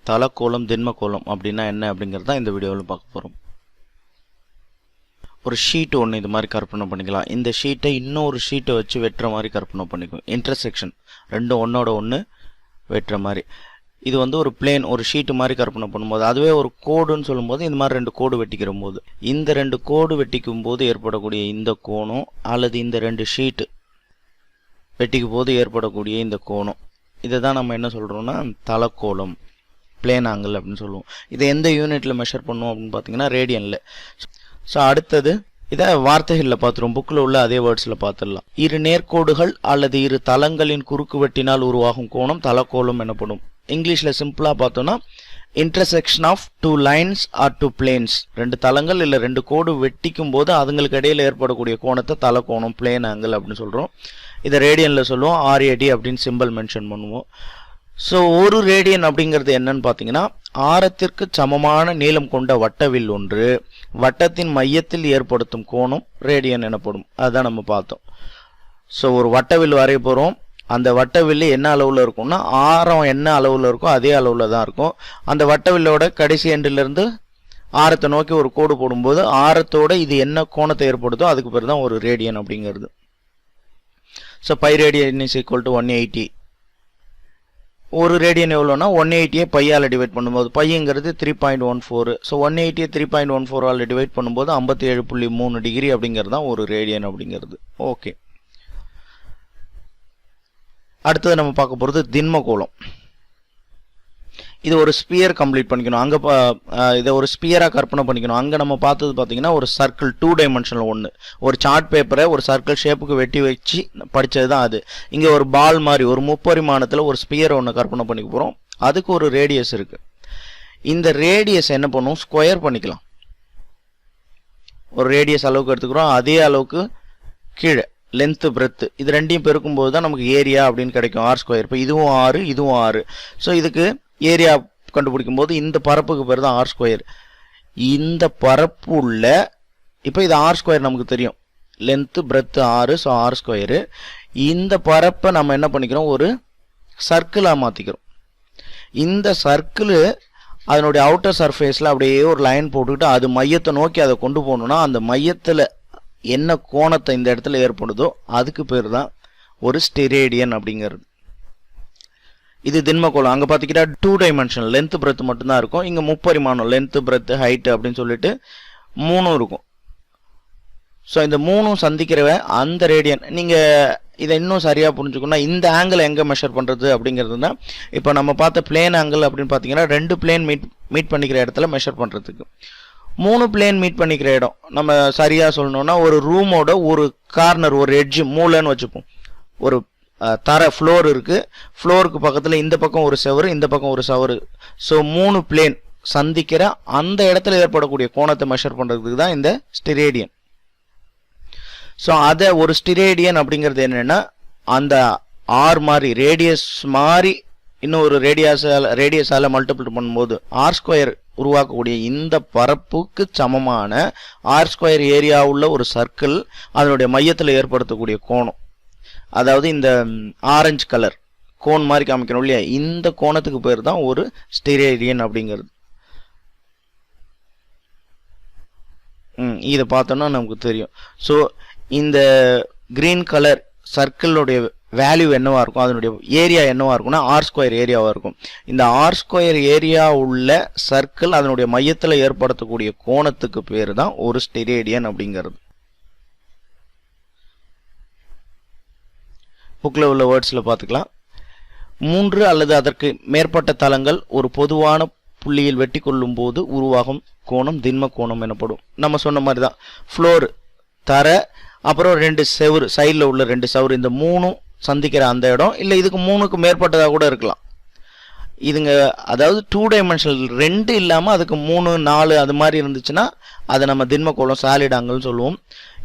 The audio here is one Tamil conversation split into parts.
தலக்கோணம் திண்மக்கோணம் அப்படின்னா என்ன அப்படிங்கிறது தான் இந்த வீடியோவில் பார்க்க போகிறோம். ஒரு ஷீட் ஒன்று இது மாதிரி கற்பனை பண்ணிக்கலாம். இந்த ஷீட்டை இன்னொரு ஷீட்டை வச்சு வெட்டுற மாதிரி கற்பனை பண்ணிக்கும். இன்டர்செக்ஷன் ரெண்டும் ஒன்றோட ஒன்று வெட்டுற மாதிரி. இது ஒரு பிளேன், ஒரு ஷீட்டு மாதிரி கற்பனை பண்ணும்போது, அதுவே ஒரு கோடுன்னு சொல்லும்போது இந்த மாதிரி 2 கோடு வெட்டிக்கிற போது, இந்த 2 கோடு வெட்டிக்கும் போது ஏற்படக்கூடிய இந்த கோணம், அல்லது இந்த 2 ஷீட்டு வெட்டிக்கும் போது ஏற்படக்கூடிய இந்த கோணம், இதை தான் நம்ம என்ன சொல்கிறோம்னா தலக்கோணம், பிளேன் ஆங்கிள் அப்படின்னு சொல்லுவோம். இதை எந்த யூனிட்டில் மெஷர் பண்ணுவோம் அப்படின்னு பார்த்தீங்கன்னா ரேடியனில். ஸோ அடுத்தது இதை வார்த்தைகளில் பார்த்துருவோம். புக்கில் உள்ள அதே வேர்ட்ஸில் பார்த்துடலாம். இரு நேர்கோடுகள் அல்லது இரு தளங்களின் குறுக்கு வெட்டினால் உருவாகும் கோணம் தலக்கோணம் எனப்படும். இங்கிலீஷில் சிம்பிளாக பார்த்தோன்னா intersection of 2 lines or 2 planes. 2 தளங்கள் இல்லை 2 கோடு வெட்டிக்கும் போது அதுங்களுக்கு இடையில் ஏற்படக்கூடிய கோணத்தை தலக்கோணம், பிளேன் ஆங்கிள் அப்படின்னு சொல்கிறோம். இதை ரேடியனில் சொல்லுவோம். RAD அப்படின்னு சிம்பிள் மென்ஷன் பண்ணுவோம். ஸோ ஒரு ரேடியன் அப்படிங்கிறது என்னன்னு பார்த்தீங்கன்னா, ஆரத்திற்கு சமமான நீளம் கொண்ட வட்டவில் ஒன்று வட்டத்தின் மையத்தில் ஏற்படுத்தும் கோணம் ரேடியன் எனப்படும். அதுதான் நம்ம பார்த்தோம். ஸோ ஒரு வட்டவில் வரைய போகிறோம். அந்த வட்டவில் என்ன அளவில் இருக்கும்னா, ஆரம் என்ன அளவில் இருக்கோ அதே அளவில் தான் இருக்கும். அந்த வட்டவில்லோட கடைசி எண்டிலிருந்து ஆரத்தை நோக்கி ஒரு கோடு போடும்போது ஆரத்தோட இது என்ன கோணத்தை ஏற்படுதோ அதுக்கு பேர் தான் ஒரு ரேடியன் அப்படிங்கிறது. So by radian is equal to 180. ஒரு ரேடியன் எவ்வளோனா 180 பையால் டிவைட் பண்ணும்போது, பையங்கிறது 3.14. ஸோ 180 3.14 டிவைட் பண்ணும்போது 57.3 டிகிரி அப்படிங்கிறது தான் ஒரு ரேடியன் அப்படிங்கிறது. ஓகே, அடுத்தது நம்ம பார்க்க போகிறது திண்மக்கோணம். இது ஒரு ஸ்பியர் கம்ப்ளீட் பண்ணிக்கணும். அங்கே இதை ஒரு ஸ்பியராக கற்பனை பண்ணிக்கணும். அங்கே நம்ம பார்த்தது பார்த்தீங்கன்னா ஒரு சர்க்கிள் 2 டைமென்ஷனில் ஒன்று, ஒரு சார்ட் பேப்பரை ஒரு சர்க்கிள் ஷேப்புக்கு வெட்டி வச்சு படித்தது தான் அது. இங்கே ஒரு பால் மாதிரி ஒரு முப்பரிமாணத்தில் ஒரு ஸ்பியர் ஒன்று கற்பனை பண்ணிக்க போகிறோம். அதுக்கு ஒரு ரேடியஸ் இருக்குது. இந்த ரேடியஸ் என்ன பண்ணுவோம், ஸ்கொயர் பண்ணிக்கலாம். ஒரு ரேடியஸ் அளவுக்கு எடுத்துக்கிறோம், அதே அளவுக்கு கீழே லென்த்து பிரெத்து இது ரெண்டையும் பெருக்கும்போது தான் நமக்கு ஏரியா அப்படின்னு கிடைக்கும், R². இப்போ இதுவும் 6 இதுவும் 6. ஸோ இதுக்கு ஏரியா கண்டுபிடிக்கும் போது இந்த பரப்புக்கு பேர் தான் R². இந்த பரப்பு உள்ள இப்போ இது R² நமக்கு தெரியும், லென்த்து பிரெத்து 6, ஸோ R². இந்த பரப்பை நம்ம என்ன பண்ணிக்கிறோம், ஒரு சர்க்கிளாக மாற்றிக்கிறோம். இந்த சர்க்கிள் அதனுடைய அவுட்டர் சர்ஃபேஸில் அப்படியே ஒரு லைன் போட்டுக்கிட்டு அது மையத்தை நோக்கி அதை கொண்டு போகணுன்னா அந்த மையத்தில் என்ன கோணத்தை இந்த இடத்துல ஏற்படுதோ அதுக்கு பேர் தான் ஒரு ஸ்டெரேடியன் அப்படிங்கிறது. இது திண்மக்கோணம். அங்கே பார்த்திக்கிட்டா 2 டைமென்ஷனல் லென்த் பிரெத் மட்டும்தான் இருக்கும். இங்கே முப்பரிமாணம் லென்த் பிரெத் ஹைட்டு அப்படின்னு சொல்லிட்டு 3 இருக்கும். ஸோ இந்த 3 சந்திக்கிறவ அந்த ரேடியன். நீங்கள் இதை இன்னும் சரியாக புரிஞ்சுக்கணும்னா இந்த ஆங்கிள் எங்கே மெஷர் பண்ணுறது அப்படிங்கிறதுனா, இப்போ நம்ம பார்த்த பிளேன் ஆங்கிள் அப்படின்னு பார்த்தீங்கன்னா 2 பிளேன் மீட் பண்ணிக்கிற இடத்துல மெஷர் பண்ணுறதுக்கு. 3 பிளேன் மீட் பண்ணிக்கிற இடம் நம்ம சரியாக சொல்லணும்னா ஒரு ரூமோட ஒரு கார்னர், ஒரு எட்ஜ், மூலைன்னு வச்சுப்போம். ஒரு தர ஃப்ளோர் இருக்குது, ஃப்ளோருக்கு பக்கத்தில் இந்த பக்கம் ஒரு செவரு, இந்த பக்கம் ஒரு செவரு. ஸோ 3 பிளேன் சந்திக்கிற அந்த இடத்துல ஏற்படக்கூடிய கோணத்தை மெஷர் பண்ணுறதுக்கு தான் இந்த ஸ்டெரேடியன். ஸோ அதை ஒரு ஸ்டெரேடியன் அப்படிங்கிறது என்னென்னா, அந்த ஆர் மாதிரி ரேடியஸ் மாதிரி இன்னொரு ரேடியஸால் மல்டிபிள் பண்ணும்போது R² உருவாக்கக்கூடிய இந்த பரப்புக்கு சமமான R² ஏரியா உள்ள ஒரு சர்க்கிள் அதனுடைய மையத்தில் ஏற்படுத்தக்கூடிய கோணம், அதாவது இந்த ஆரஞ்சு கலர் கோன் மாதிரி காமிக்கணும் இல்லையா, இந்த கோணத்துக்கு பேர் தான் ஒரு ஸ்டெரேடியன் அப்படிங்கிறது. இதை பார்த்தோன்னா நமக்கு தெரியும். ஸோ இந்த கிரீன் கலர் சர்க்கிளுடைய வேல்யூ என்னவா இருக்கும், அதனுடைய ஏரியா என்னவா இருக்கும்னா R² ஏரியாவாக இருக்கும். இந்த R² ஏரியா உள்ள சர்க்கிள் அதனுடைய மையத்தில் ஏற்படுத்தக்கூடிய கோணத்துக்கு பேர் தான் ஒரு ஸ்டெரேடியன் அப்படிங்கிறது. புக்கில் உள்ள வேர்ட்ஸில் பார்த்துக்கலாம். 3 அல்லது அதற்கு மேற்பட்ட தளங்கள் ஒரு பொதுவான புள்ளியில் வெட்டி கொள்ளும் போது உருவாகும் கோணம் திண்ம கோணம் எனப்படும். நம்ம சொன்ன மாதிரி தான் ஃப்ளோர், தர, அப்புறம் 2 செவரு, சைடில் உள்ள 2 செவரு, இந்த 3 சந்திக்கிற அந்த இடம். இல்லை இதுக்கு 3க்கு மேற்பட்டதாக கூட இருக்கலாம். இதுங்க அதாவது 2 டைமென்ஷனல் 2 இல்லாமல் அதுக்கு 3 4 அது மாதிரி இருந்துச்சுன்னா அதை நம்ம திண்மக்கோணம் சாலிட் ஆங்கிள்னு சொல்லுவோம்.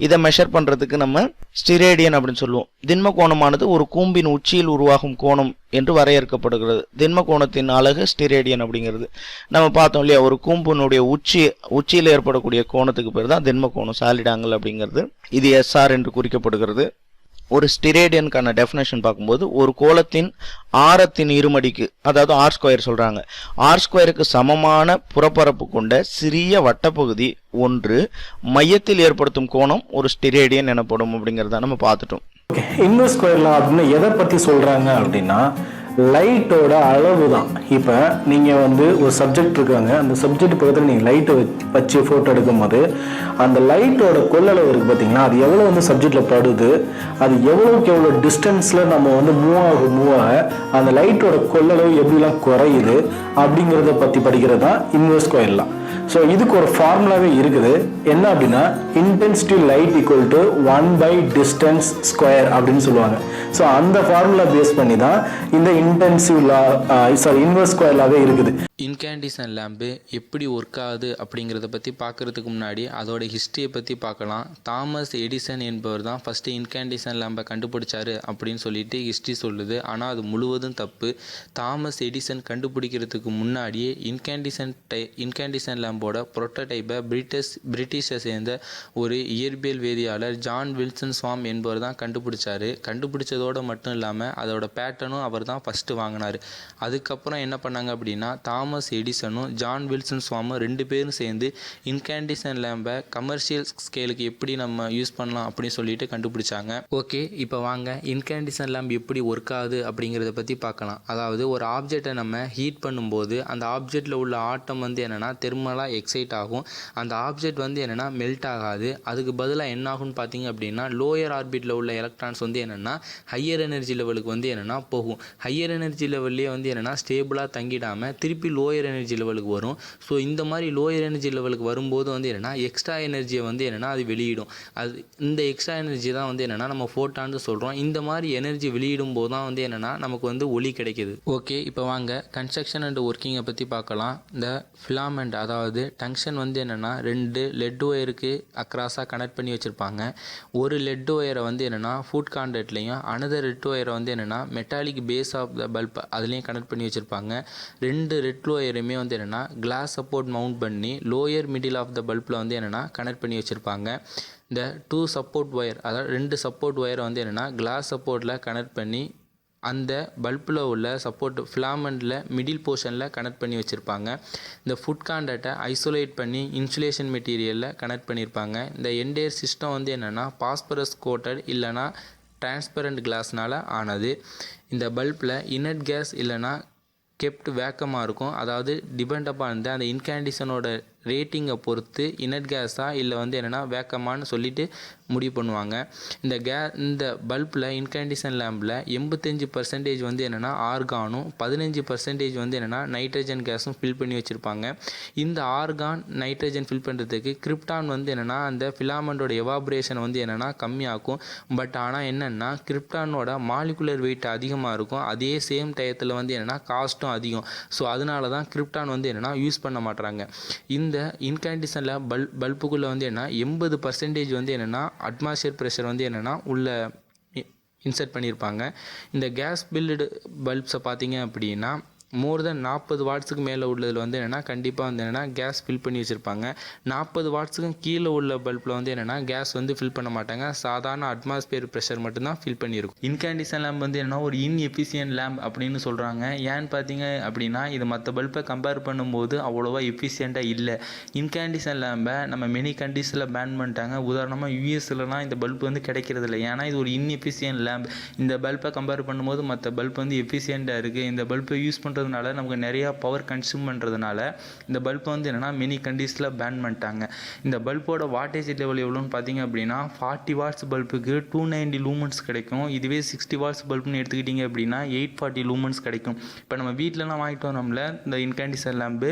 இதை மெஷர் பண்ணுறதுக்கு நம்ம ஸ்டெரேடியன் அப்படின்னு சொல்லுவோம். திண்ம கோணமானது ஒரு கூம்பின் உச்சியில் உருவாகும் கோணம் என்று வரையறுக்கப்படுகிறது. திண்ம கோணத்தின் அலகு ஸ்டெரேடியன் அப்படிங்கிறது. நம்ம பார்த்தோம் இல்லையா, ஒரு கூம்பினுடைய உச்சியில் ஏற்படக்கூடிய கோணத்துக்கு பேர் தான் திண்ம கோணம் சாலிட் ஆங்கிள் அப்படிங்கிறது. இது SR என்று குறிக்கப்படுகிறது. ஒரு ஸ்டிரேடியனுக்கான டெஃபினேஷன் பார்க்கும்போது ஒரு கோளத்தின் ஆரத்தின் இருமடிக்கு, அதாவது ஆர் ஸ்கொயர் சொல்கிறாங்க, ஆர் ஸ்கொயருக்கு சமமான புறப்பரப்பு கொண்ட சிறிய வட்டப்பகுதி ஒன்று மையத்தில் ஏற்படுத்தும் கோணம் ஒரு ஸ்டிரேடியன் எனப்படும் அப்படிங்கிறத நம்ம பார்த்துட்டோம். இன்வெர்ஸ் ஸ்கொயர் லா அப்படின்னு எதை பற்றி சொல்கிறாங்க அப்படின்னா லைட்டோட அளவு தான். இப்போ நீங்கள் வந்து ஒரு சப்ஜெக்ட் இருக்காங்க, அந்த சப்ஜெக்ட் பக்கத்தில் நீங்கள் லைட்டை வச்சு ஃபோட்டோ எடுக்கும் போது அந்த லைட்டோட கொள்ளளவு இருக்குது பார்த்தீங்கன்னா, அது எவ்வளோ வந்து சப்ஜெக்டில் படுது, அது எவ்வளோக்கு எவ்வளோ டிஸ்டன்ஸில் நம்ம வந்து மூவ் ஆக அந்த லைட்டோட கொள்ளளவு எப்படிலாம் குறையுது அப்படிங்கிறத பற்றி படிக்கிறது தான் இன்வெர்ஸ் ஸ்கொயர் லா. ஸோ இதுக்கு ஒரு ஃபார்முலாவே இருக்குது. என்ன அப்படின்னா intensity light equal to 1/distance square அப்படின்னு சொல்லுவாங்க. ஸோ அந்த ஃபார்முலா பேஸ் பண்ணி தான் இந்த இன்வெர்ஸ் ஸ்கொயர் லாவே இருக்குது. இன்கேண்டிசன் லேம்பு எப்படி ஒர்க் ஆகுது அப்படிங்கிறத பற்றி பார்க்குறதுக்கு முன்னாடி அதோட ஹிஸ்ட்ரியை பற்றி பார்க்கலாம். தாமஸ் எடிசன் என்பவர் தான் ஃபஸ்ட்டு இன்கேண்டிசன் லேம்பை கண்டுபிடிச்சாரு அப்படின்னு சொல்லிட்டு ஹிஸ்ட்ரி சொல்லுது. ஆனால் அது முழுவதும் தப்பு. தாமஸ் எடிசன் கண்டுபிடிக்கிறதுக்கு முன்னாடியே இன்கேண்டிசன் லேம்போட புரோட்டோடைப்பை பிரிட்டிஷை சேர்ந்த ஒரு இயற்பியல் வேதியாளர் ஜான் வில்சன் ஸ்வாம் என்பவர் தான் கண்டுபிடிச்சாரு. கண்டுபிடிச்சதோடு மட்டும் இல்லாமல் அதோட பேட்டர்னும் அவர் தான் ஃபஸ்ட்டு வாங்கினார். அதுக்கப்புறம் என்ன பண்ணாங்க அப்படின்னா தாமஸ் எடிசனும் ஜான் வில்சன் ஸ்வாமும் 2 பேரும் சேர்ந்து இன்கேண்டிசன் லேம்பை கமர்ஷியல் ஸ்கேலுக்கு எப்படி நம்ம யூஸ் பண்ணலாம் அப்படின்னு சொல்லிட்டு கண்டுபிடிச்சாங்க. ஓகே, இப்போ வாங்க இன்கேண்டிசன் லேம்ப் எப்படி ஒர்க் ஆகுது அப்படிங்கிறத பற்றி பார்க்கலாம். அதாவது ஒரு ஆப்ஜெக்டை நம்ம ஹீட் பண்ணும்போது அந்த ஆப்ஜெக்டில் உள்ள ஆட்டம் வந்து என்னென்னா தெர்மலாக எக்ஸைட் ஆகும். அந்த ஆப்ஜெக்ட் வந்து என்னென்னா மெல்ட் ஆகாது. அதுக்கு பதிலாக என்ன ஆகும்னு பார்த்தீங்க அப்படின்னா லோயர் ஆர்பிட்டில் உள்ள எலக்ட்ரான்ஸ் வந்து என்னென்னா ஹையர் எனர்ஜி லெவலுக்கு வந்து என்னென்னா போகும். ஹையர் எனர்ஜி லெவல்லே வந்து என்னென்னா ஸ்டேபிளாக தங்கிடாமல் திருப்பி லோயர் எனர்ஜி லெவலுக்கு வரும். ஸோ இந்த மாதிரி லோயர் எனர்ஜி லெவலுக்கு வரும்போது வந்து என்னென்னா எக்ஸ்ட்ரா எனர்ஜியை வந்து என்னென்னா அது வெளியிடும். அது இந்த எக்ஸ்ட்ரா எனர்ஜி தான் வந்து என்னென்னா நம்ம ஃபோட்டான்னு சொல்கிறோம். இந்த மாதிரி எனர்ஜி வெளியிடும் போது தான் வந்து என்னென்னா நமக்கு வந்து ஒளி கிடைக்கிது. ஓகே, இப்போ வாங்க கன்ஸ்ட்ரக்ஷன் அண்ட் ஒர்க்கிங்கை பற்றி பார்க்கலாம். இந்த ஃபிலாமெண்ட் அதாவது டங்ஷன் வந்து என்னென்னா 2 லெட் ஒயருக்கு அக்ராஸாக கனெக்ட் பண்ணி வச்சுருப்பாங்க. ஒரு லெட் ஒயரை வந்து என்னென்னா ஃபுட் கான்டாக்ட்லேயும் அனதர் ரெட் ஒயரை வந்து என்னென்னா metallic base of the bulb அதுலேயும் கனெக்ட் பண்ணி வச்சுருப்பாங்க. 2 ரெட் ஒயருமே வந்து என்னென்னா கிளாஸ் சப்போர்ட் மவுண்ட் பண்ணி லோயர் மிடில் ஆஃப் த பல்பில் வந்து என்னென்னா கனெக்ட் பண்ணி வச்சுருப்பாங்க. இந்த 2 சப்போர்ட் ஒயர் அதாவது 2 சப்போர்ட் ஒயரை வந்து என்னென்னா கிளாஸ் சப்போர்ட்டில் கனெக்ட் பண்ணி அந்த பல்பில் உள்ள சப்போர்ட் ஃபிலாமெண்ட்டில் மிடில் போர்ஷனில் கனெக்ட் பண்ணி வச்சுருப்பாங்க. இந்த ஃபுட் கான்டாக்டை ஐசோலேட் பண்ணி இன்சுலேஷன் மெட்டீரியலில் கனெக்ட் பண்ணியிருப்பாங்க. இந்த என்டையர் சிஸ்டம் வந்து என்னென்னா பாஸ்பரஸ் கோட்டட் இல்லைனா டிரான்ஸ்பரண்ட் கிளாஸ்னால் ஆனது. இந்த பல்பில் இனட் கேஸ் இல்லைனா கெப்ட் வேக்கமாக இருக்கும். அதாவது டிபெண்ட் அப்பான் அந்த இன்கேண்டிசனோட ரேட்டிங்கை பொறுத்து இனட் கேஸாக இல்லை வந்து என்னென்னா வேக்கமானு சொல்லிட்டு முடிவு பண்ணுவாங்க. இந்த பல்பில் இன்கேண்டிசன் லேம்பில் 85% வந்து என்னென்னா ஆர்கானும் 15% வந்து என்னென்னா நைட்ரஜன் கேஸும் ஃபில் பண்ணி வச்சுருப்பாங்க. இந்த ஆர்கான் நைட்ரஜன் ஃபில் பண்ணுறதுக்கு கிரிப்டான் வந்து என்னென்னா அந்த ஃபிலாமெண்டோட எவாபரேஷன் வந்து என்னென்னா கம்மியாகும். பட் ஆனால் என்னென்னா கிரிப்டானோட மாலிகுலர் வெயிட் அதிகமாக இருக்கும். அதே சேம் டயத்தில் வந்து என்னென்னா காஸ்ட்டும் அதிகம். ஸோ அதனால தான் கிரிப்டான் வந்து என்னென்னா யூஸ் பண்ண மாட்டாங்க. இந்த இன்கேண்டிசனில் பல்புக்குள்ளே வந்து என்ன 80% வந்து என்னென்னா அட்மாஸ்பியர் ப்ரெஷர் வந்து என்னென்னா உள்ள இன்சர்ட் பண்ணியிருப்பாங்க. இந்த கேஸ் பில்டு பல்ப்ஸை பார்த்தீங்க அப்படின்னா மோர் தென் 40 வாட்ஸுக்கு மேலே உள்ளதில் வந்து என்னென்னா கண்டிப்பாக வந்து என்னென்னா கேஸ் ஃபில் பண்ணி வச்சுருப்பாங்க. 40 வாட்ஸுக்கும் கீழே உள்ள பல்பில் வந்து என்னென்னா கேஸ் வந்து ஃபில் பண்ண மாட்டாங்க. சாதாரண அட்மாஸ்பியர் ப்ரெஷர் மட்டும்தான் ஃபில் பண்ணியிருக்கும். இன்கேண்டிசன் லேம்ப் வந்து என்னென்னா ஒரு இன்எஃபிஷியன்ட் லேம்ப் அப்படின்னு சொல்கிறாங்க. ஏன்னு பார்த்தீங்க அப்படின்னா இது மற்ற பல்பை கம்பேர் பண்ணும்போது அவ்வளோவா எஃபிஷியண்ட்டாக இல்லை. இன்கேண்டிசன் லேம்பை நம்ம மெனி கண்ட்ரீஸில் பேன் பண்ணிட்டாங்க. உதாரணமாக யூஎஸ்லலாம் இந்த பல்ப் வந்து கிடைக்கிறது இல்லை. ஏன்னா இது ஒரு இன்எஃபிஷியன்ட் லேம்ப். இந்த பல்பை கம்பேர் பண்ணும்போது மற்ற பல்ப் வந்து எஃபிஷியண்ட்டாக இருக்குது. இந்த பல்பை யூஸ் பண்ணுறது நமக்கு நிறையா பவர் கன்சியூம் பண்ணுறதுனால இந்த பல்ப் வந்து என்னென்னா மெனி கண்ட்ரீஸில் பேன் பண்ணிட்டாங்க. இந்த பல்போட வாட்டேஜ் லெவல் எவ்வளோன்னு பார்த்தீங்க அப்படின்னா 40 வாட்ஸ் பல்புக்கு 290 லூமன்ஸ் கிடைக்கும். இதுவே 60 வாட்ஸ் பல்ப்னு எடுத்துக்கிட்டிங்க அப்படின்னா 840 லூமன்ஸ் கிடைக்கும். இப்போ நம்ம வீட்டிலலாம் வாங்கிட்டு வரோம்ல இந்த இன்கேண்டிசன் லேம்பு,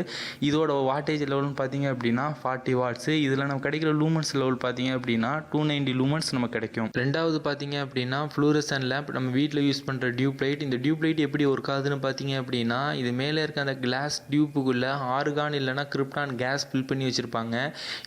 இதோட வாட்டேஜ் லெவல்னு பார்த்தீங்க அப்படின்னா 40 வாட்ஸு. இதில் நம்ம கிடைக்கிற லூமன்ஸ் லெவல் பார்த்தீங்க அப்படின்னா 290 லூமன்ஸ் நமக்கு கிடைக்கும். ரெண்டாவது பார்த்தீங்க அப்படின்னா ஃப்ளூரசன்ட் லேம்ப் நம்ம வீட்டில் யூஸ் பண்ணுற டியூப் லைட். இந்த டியூப் லைட் எப்படி ஒர்க் ஆகுதுன்னு பார்த்தீங்க அப்படின்னா அப்படின்னா இது மேலே இருக்க அந்த கிளாஸ் டியூப்புக்குள்ளே ஆர்கான் இல்லைனா கிரிப்டான் கேஸ் ஃபில் பண்ணி வச்சுருப்பாங்க.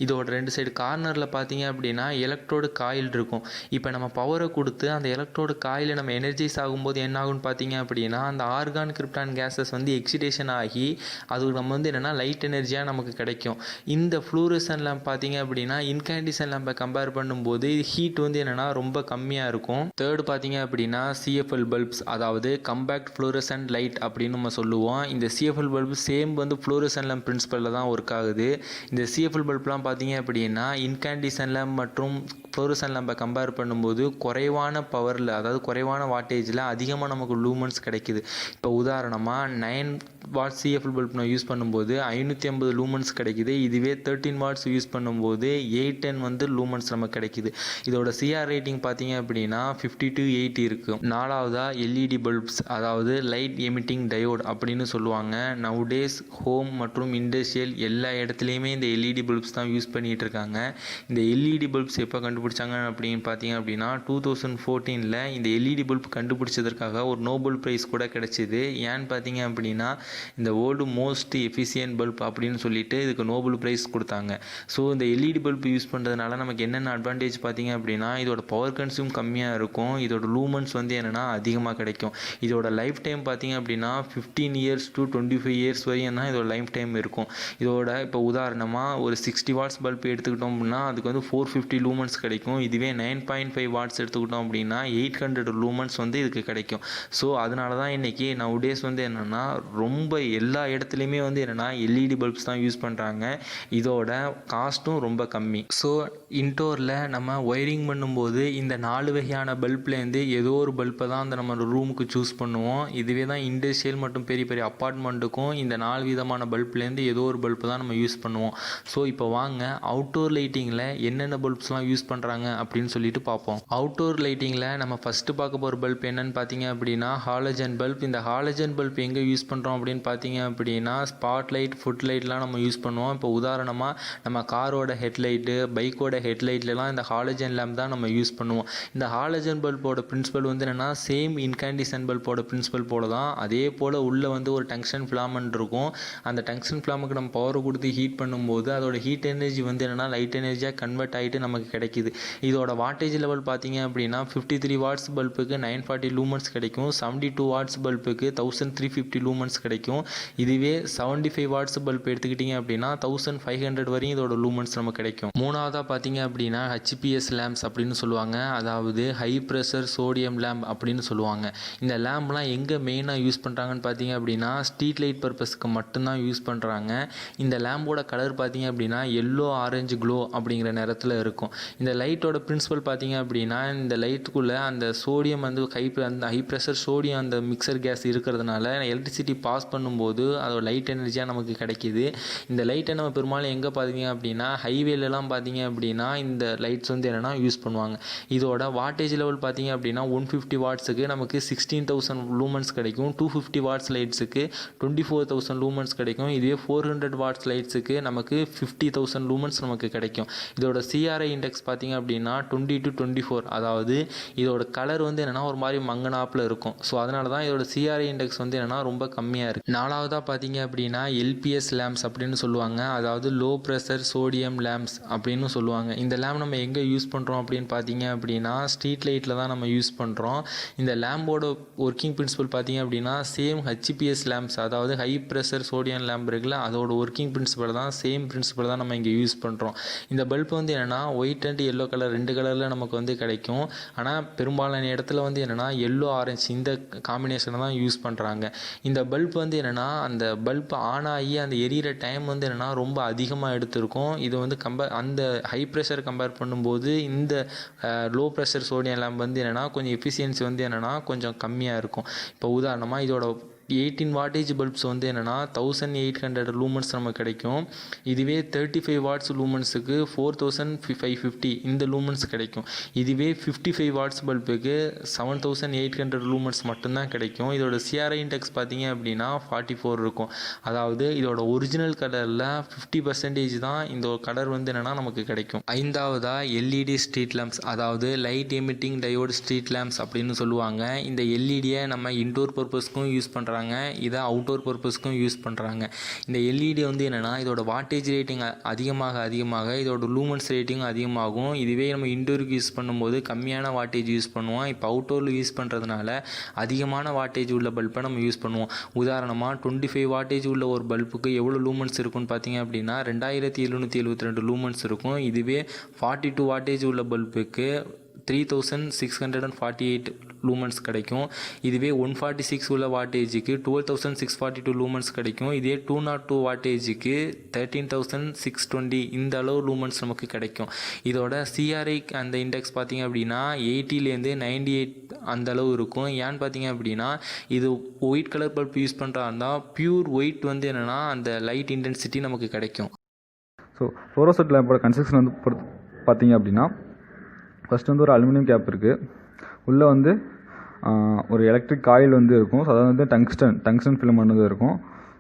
இதோட 2 சைடு கார்னரில் பார்த்தீங்க அப்படின்னா எலக்ட்ரோடு காயில் இருக்கும். இப்போ நம்ம பவரை கொடுத்து அந்த எலக்ட்ரோடு காயில் நம்ம எனர்ஜைஸ் ஆகும்போது என்ன ஆகும்னு பார்த்தீங்க அப்படின்னா அந்த ஆர்கான் கிரிப்டான் கேஸஸ் வந்து எக்ஸிடேஷன் ஆகி அது நம்ம வந்து என்னென்னா லைட் எனர்ஜியாக நமக்கு கிடைக்கும். இந்த ஃப்ளூரசன் லேம்ப் பார்த்தீங்க அப்படின்னா இன்கேண்டிசன் லேம்பை கம்பேர் பண்ணும்போது ஹீட் வந்து என்னென்னா ரொம்ப கம்மியாக இருக்கும். தேர்டு பார்த்தீங்க அப்படின்னா சிஎஃப்எல் பல்ப்ஸ், அதாவது கம்பேக்ட் ஃப்ளூரசன்ட் லைட் அப்படின்னு நம்ம சொல்லுவோம். இந்த சிஎஃப்எல் பல்ப் சேம் வந்து ஃப்ளூரசன் லேம்ப் பிரின்சிபலில் தான் ஒர்க் ஆகுது. இந்த சிஎஃப்எல் பல்ப்லாம் பார்த்தீங்க அப்படின்னா இன்கேண்டிசன் லேம்ப் மற்றும் ஃப்ளூரசன் லேம்பை கம்பேர் பண்ணும்போது குறைவான பவரில், அதாவது குறைவான வாட்டேஜில் அதிகமாக நமக்கு லூமன்ஸ் கிடைக்குது. இப்போ உதாரணமாக 9 வாட்ஸ் சிஎஃப்எல் பல்ப் நான் யூஸ் பண்ணும்போது 550 லூமன்ஸ் கிடைக்குது. இதுவே 13 வாட்ஸ் யூஸ் பண்ணும்போது 810 வந்து லூமன்ஸ் நமக்கு கிடைக்குது. இதோட சிஆர் ரேட்டிங் பார்த்தீங்க அப்படின்னா 50 to 80 இருக்குது. நாலாவதாக எல்இடி பல்ப்ஸ், அதாவது லைட் எமிட்டிங் டயோட் அப்படின்னு சொல்லுவாங்க. நவுடேஸ் ஹோம் மற்றும் இண்டஸ்ட்ரியல் எல்லா இடத்துலையுமே இந்த எல்இடி பல்ப்ஸ் தான் யூஸ் பண்ணிகிட்டு இருக்காங்க. இந்த எல்இடி பல்ப்ஸ் எப்போ கண்டுபிடிச்சாங்க அப்படின்னு பார்த்தீங்க அப்படின்னா 2014 இந்த எல்இடி பல்ப் கண்டுபிடிச்சதற்காக ஒரு நோபல் ப்ரைஸ் கூட கிடைச்சிது. ஏன்னு பார்த்தீங்க அப்படின்னா இந்த வேர்ல்டு மோஸ்ட் எஃபிஷியன்ட் பல்ப் அப்படின்னு சொல்லிட்டு இதுக்கு நோபல் ப்ரைஸ் கொடுத்தாங்க. ஸோ இந்த எல்இடி பல்ப் யூஸ் பண்ணுறதுனால நமக்கு என்னென்ன அட்வான்டேஜ் பார்த்தீங்க அப்படின்னா இதோட பவர் கன்சியூம் கம்மியாக இருக்கும். இதோட லூமன்ஸ் வந்து என்னென்னா அதிகமாக கிடைக்கும். இதோட லைஃப் டைம் பார்த்தீங்க அப்படின்னா 15 years to 25 years வரையும் தான் இதோட லைஃப் டைம் இருக்கும். இதோட இப்போ உதாரணமாக ஒரு 60 வாட்ஸ் பல்ப் எடுத்துக்கிட்டோம் அப்படின்னா அதுக்கு வந்து 450 லூமன்ஸ் கிடைக்கும். இதுவே 9.5 வாட்ஸ் எடுத்துக்கிட்டோம் அப்படின்னா 800 லூமன்ஸ் வந்து இதுக்கு கிடைக்கும். ஸோ அதனால தான் இன்றைக்கி நவுடேஸ் வந்து என்னென்னா ரொம்ப எல்லா இடத்துலையுமே வந்து என்னென்னா எல்இடி பல்ப்ஸ் தான் யூஸ் பண்ணுறாங்க. இதோட காஸ்ட்டும் ரொம்ப கம்மி. ஸோ இன்டோரில் நம்ம ஒயரிங் பண்ணும்போது இந்த 4 வகையான பல்ப்லேருந்து ஏதோ ஒரு பல்பை தான் அந்த நம்ம ரூமுக்கு சூஸ் பண்ணுவோம். இதுவே தான் இண்டஸ்ட்ரியல் மற்றும் பெரிய பெரிய அப்பார்ட்மெண்ட்டுக்கும் இந்த 4 விதமான பல்ப்லேருந்து ஏதோ ஒரு பல்பு தான் நம்ம யூஸ் பண்ணுவோம். ஸோ இப்போ வாங்க அவுட்டோர் லைட்டிங்கில் என்னென்ன பல்ப்ஸ்லாம் யூஸ் பண்ணுறாங்க அப்படின்னு சொல்லிட்டு பார்ப்போம். அவுட்டோர் லைட்டிங்கில் நம்ம ஃபஸ்ட்டு பார்க்க போகிற பல்ப் என்னன்னு பார்த்தீங்க அப்படின்னா ஹாலஜன் பல்ப். இந்த ஹாலஜன் பல்ப் எங்கே யூஸ் பண்ணுறோம் அப்படின்னு பார்த்தீங்க அப்படின்னா ஸ்பாட் லைட், ஃபுட் லைட்லாம் நம்ம யூஸ் பண்ணுவோம். இப்போ உதாரணமாக நம்ம காரோட ஹெட்லைட்டு, பைக்கோட ஹெட்லைட்லாம் இந்த ஹாலஜன் லேம்ப் தான் நம்ம யூஸ் பண்ணுவோம். இந்த ஹாலஜன் பல்போட பிரின்சிபல் வந்து என்னென்னா சேம் இன்கேண்டிசன் பல்போட பிரின்சிபல் போல தான். அதே போல் உள்ளே வந்து ஒரு டங்ஸ்டன் ஃபிலாமெண்ட் இருக்கும். அந்த டங்ஸ்டன் ஃபிலாமுக்கு நம்ம பவர் கொடுத்து ஹீட் பண்ணும்போது அதோட ஹீட் எனர்ஜி வந்து என்னென்னா லைட் எனர்ஜியாக கன்வெர்ட் ஆகிட்டு நமக்கு கிடைக்குது. இதோட வாட்டேஜ் லெவல் பார்த்தீங்க அப்படின்னா 53 வாட்ஸ் பல்புக்கு 940 லூமன்ஸ் கிடைக்கும். 72 வாட்ஸ் பல்புக்கு 1350 லூமன்ஸ் கிடைக்கும். இதுவே 75 வாட்ஸ் பல்ப் எடுத்துக்கிட்டிங்க அப்படின்னா 1500 வரையும் இதோட லூமன்ஸ் நமக்கு கிடைக்கும். மூணாவதாக பார்த்தீங்க அப்படின்னா ஹெச்பிஎஸ் லேம்ப்ஸ் அப்படின்னு சொல்லுவாங்க, அதாவது ஹை ப்ரெஷர் சோடியம் லேம்ப் அப்படின்னு சொல்லுவாங்க. இந்த லேம்ப்லாம் எங்கே மெயினாக யூஸ் பண்ணுறாங்கன்னு பார்த்தீங்க அப்படின்னா ஸ்ட்ரீட் லைட் பர்பஸ்க்கு மட்டும்தான் யூஸ் பண்ணுறாங்க. இந்த லேம்போட கலர் பார்த்தீங்க அப்படின்னா எல்லோ ஆரஞ்சு க்ளோ அப்படிங்கிற நேரத்தில் இருக்கும். இந்த லைட்டோட பிரின்சிபல் பார்த்தீங்க அப்படின்னா இந்த லைட்டுக்குள்ளே அந்த சோடியம் வந்து அந்த ஹை ப்ரெஷர் சோடியம் அந்த மிக்சர் கேஸ் இருக்கிறதுனால எலக்ட்ரிசிட்டி பாஸ் பண்ணும்போது அதோட லைட் எனர்ஜியாக நமக்கு கிடைக்கிது. இந்த லைட்டை நம்ம பெரும்பாலும் எங்கே பார்த்தீங்க அப்படின்னா ஹைவேலலாம் பார்த்தீங்க அப்படின்னா இந்த லைட்ஸ் வந்து என்னென்னா யூஸ் பண்ணுவாங்க. இதோட வாட்டேஜ் லெவல் பார்த்தீங்க அப்படின்னா 150 வாட்ஸுக்கு நமக்கு 16,000 லூமன்ஸ் கிடைக்கும். 250 வாட்ஸ் லைட்ஸுக்கு 24,000 லூமன்ஸ் கிடைக்கும். இதுவே 400 வாட்ஸ் லைட்ஸுக்கு நமக்கு 50,000 லூமன்ஸ் நமக்கு கிடைக்கும். இதோட சிஆர்ஐ இண்டெக்ஸ் பார்த்தீங்க அப்படின்னா 20 to 24, அதாவது இதோட கலர் வந்து என்னென்னா ஒரு மாதிரி மங்கனாப்பில் இருக்கும். ஸோ அதனால தான் இதோட சிஆர்ஐ இண்டெக்ஸ் வந்து என்னென்னா ரொம்ப கம்மியாக இருக்குது. நாலாவதாக பார்த்தீங்க அப்படின்னா எல்பிஎஸ் லேம்ப்ஸ் அப்படின்னு சொல்லுவாங்க, அதாவது லோ ப்ரெஷர் சோடியம் லேம்ப்ஸ் அப்படின்னு சொல்லுவாங்க. இந்த லேம்ப் நம்ம எங்கே யூஸ் பண்ணுறோம் அப்படின்னு பார்த்தீங்க அப்படின்னா ஸ்ட்ரீட் லைட்டில் தான் நம்ம யூஸ் பண்ணுறோம். இந்த லேம்போட ஒர்க்கிங் பிரின்சிபல் பார்த்தீங்க அப்படின்னா சேம் ஹெச்பிஎஸ் லேம்ப்ஸ், அதாவது ஹை ப்ரெஷர் சோடியம் லேம்ப் இருக்குல்ல, அதோட ஒர்க்கிங் பிரின்சிபல் தான் சேம் பிரின்சிபல் தான் நம்ம இங்கே யூஸ் பண்ணுறோம். இந்த பல்ப் வந்து என்னென்னா ஒயிட் அண்ட் எல்லோ கலர் 2 கலரில் நமக்கு வந்து கிடைக்கும். ஆனால் பெரும்பாலான இடத்துல வந்து என்னென்னா எல்லோ ஆரஞ்சு இந்த காம்பினேஷனை தான் யூஸ் பண்ணுறாங்க. இந்த பல்ப் வந்து என்னென்னா அந்த பல்ப் ஆன் ஆகி அந்த எரியிற டைம் வந்து என்னென்னா ரொம்ப அதிகமாக எடுத்திருக்கும். இது வந்து அந்த ஹை ப்ரெஷர் கம்பேர் பண்ணும்போது இந்த லோ ப்ரெஷர் சோடியம் லேம்ப் வந்து என்னென்னா கொஞ்சம் எஃபிஷியன்சி வந்து என்னென்னா கொஞ்சம் கம்மியாக இருக்கும். இப்போ உதாரணமாக இதோட 18 வாட்டேஜ் பல்ப்ஸ் வந்து என்னென்னா 1800 லூமன்ஸ் நமக்கு கிடைக்கும். இதுவே 35 வாட்ஸ் லூமன்ஸுக்கு 4550 இந்த லூமன்ஸ் கிடைக்கும். இதுவே 55 வாட்ஸ் பல்புக்கு 7800 லூமன்ஸ் மட்டும்தான் கிடைக்கும். இதோட சிஆர்ஐ இண்டெக்ஸ் பார்த்தீங்க அப்படின்னா 44 இருக்கும். அதாவது இதோட ஒரிஜினல் கலரில் 50% தான் இந்த கலர் வந்து என்னென்னா நமக்கு கிடைக்கும். ஐந்தாவதாக எல்இடி ஸ்ட்ரீட் லேம்ப்ஸ், அதாவது light emitting diode street lamps அப்படின்னு சொல்லுவாங்க. இந்த எல்இடியை நம்ம இன்டோர் பர்பஸ்க்கும் யூஸ் பண்ணுறாங்க, பண்ணுறாங்க, இதை அவுட்டோர் பர்பஸ்க்கும் யூஸ் பண்ணுறாங்க. இந்த எல்இடி வந்து என்னென்னா இதோட வாட்டேஜ் ரேட்டிங் அதிகமாக இதோட லூமன்ஸ் ரேட்டிங்கும் அதிகமாகும். இதுவே நம்ம இன்டோருக்கு யூஸ் பண்ணும்போது கம்மியான வாட்டேஜ் யூஸ் பண்ணுவோம். இப்போ அவுட்டோரில் யூஸ் பண்ணுறதுனால அதிகமான வாட்டேஜ் உள்ள பல்பை நம்ம யூஸ் பண்ணுவோம். உதாரணமாக 25 வாட்டேஜ் உள்ள ஒரு பல்புக்கு எவ்வளோ லூமன்ஸ் இருக்குன்னு பார்த்தீங்க அப்படின்னா 2772 லூமன்ஸ் இருக்கும். இதுவே 42 வாட்டேஜ் உள்ள பல்புக்கு 3648 லூமன்ஸ் கிடைக்கும். இதுவே 146 உள்ள வாட்டேஜுக்கு 12642 லூமன்ஸ் கிடைக்கும். இதே 202 வாட்டேஜுக்கு 13620 இந்த அளவு லூமன்ஸ் நமக்கு கிடைக்கும். இதோட சிஆர்ஐ அந்த இண்டெக்ஸ் பார்த்தீங்க அப்படின்னா 80லேருந்து 98 அந்த அளவு இருக்கும். ஏன்னு பார்த்தீங்க அப்படின்னா இது ஒயிட் கலர் பல்ப் யூஸ் பண்ணுறா இருந்தால் பியூர் ஒயிட் வந்து என்னென்னா அந்த லைட் இன்டென்சிட்டி நமக்கு கிடைக்கும். ஸோ ஃப்ளோரோசென்ட் லேம்போட கன்ஸ்ட்ரக்ஷன் வந்து பார்த்தீங்க அப்படின்னா ஃபஸ்ட்டு வந்து ஒரு அலுமினியம் கேப் இருக்குது. உள்ளே வந்து ஒரு எலக்ட்ரிக் காயில் வந்து இருக்கும். ஸோ அதாவது வந்து டங்ஸ்டன் ஃபிலமெண்ட் வந்து இருக்கும்.